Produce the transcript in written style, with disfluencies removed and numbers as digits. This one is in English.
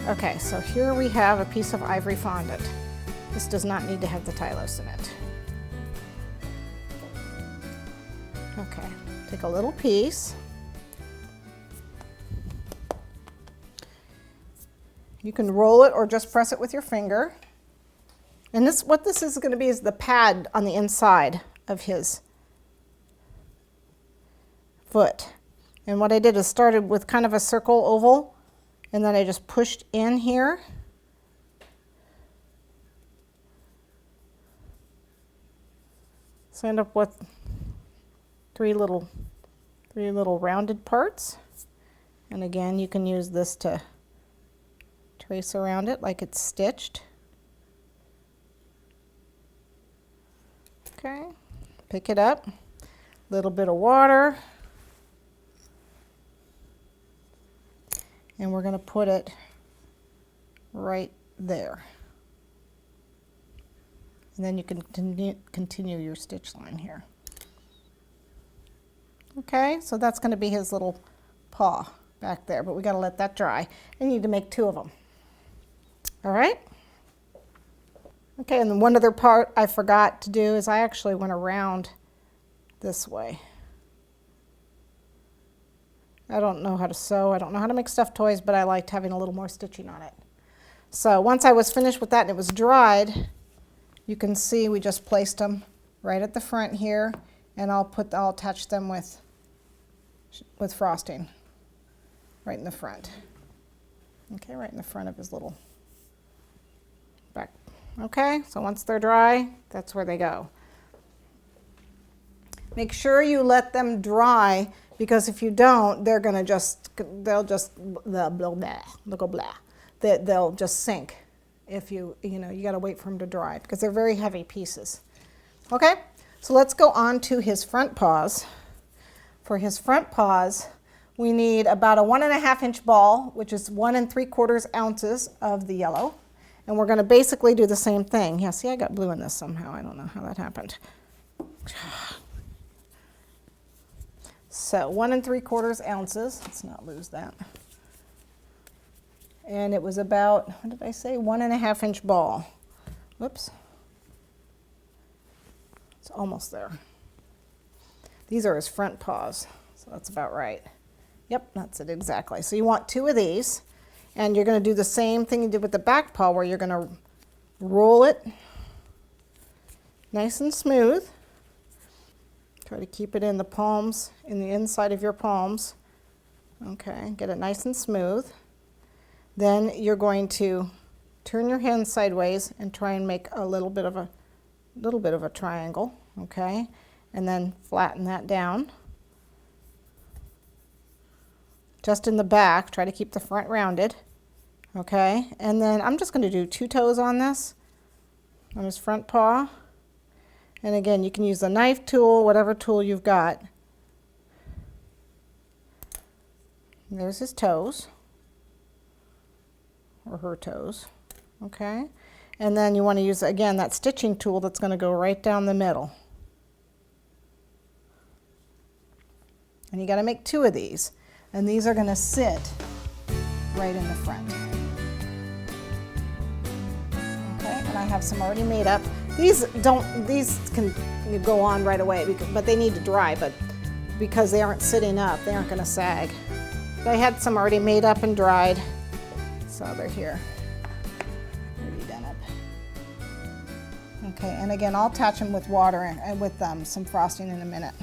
Okay, so here we have a piece of ivory fondant. This does not need to have the Tylose in it. Okay, take a little piece. You can roll it or just press it with your finger. And this, what this is going to be is the pad on the inside of his foot. And what I did is started with kind of a circle oval, and then I just pushed in here. So I end up with three little rounded parts. And again, you can use this to trace around it like it's stitched. Okay, pick it up, a little bit of water, and we're going to put it right there. And then you can continue your stitch line here. Okay, so that's going to be his little paw back there, but we got to let that dry. I need to make 2 of them. All right. Okay, and then one other part I forgot to do is I actually went around this way. I don't know how to sew, I don't know how to make stuffed toys, but I liked having a little more stitching on it. So once I was finished with that and it was dried, you can see we just placed them right at the front here, and I'll attach them with frosting right in the front. Okay, right in the front of his little back. Okay, so once they're dry, that's where they go. Make sure you let them dry, because if you don't, they'll just blah, blah, blah, blah, blah. They'll just sink. If you got to wait for them to dry, because they're very heavy pieces. Okay, so let's go on to his front paws. For his front paws, we need about a 1.5 inch ball, which is 1 3/4 ounces of the yellow. And we're going to basically do the same thing. Yeah, see, I got blue in this somehow. I don't know how that happened. So 1 3/4 ounces. Let's not lose that. And it was about, what did I say, 1.5 inch ball. Whoops. It's almost there. These are his front paws, so that's about right. Yep, that's it exactly. So you want 2 of these. And you're going to do the same thing you did with the back paw, where you're going to roll it nice and smooth. Try to keep it in the palms, in the inside of your palms. Okay, get it nice and smooth. Then you're going to turn your hand sideways and try and make a little bit of a triangle, okay? And then flatten that down. Just in the back, try to keep the front rounded, okay? And then I'm just going to do 2 toes on this, on his front paw. And again, you can use a knife tool, whatever tool you've got. And there's his toes, or her toes, okay? And then you want to use, again, that stitching tool that's going to go right down the middle. And you got to make 2 of these. And these are going to sit right in the front. Okay, and I have some already made up. These can go on right away, but they need to dry, but because they aren't sitting up, they aren't going to sag. But I had some already made up and dried, so they're here. Already done up. Okay, and again, I'll attach them with water and with some frosting in a minute.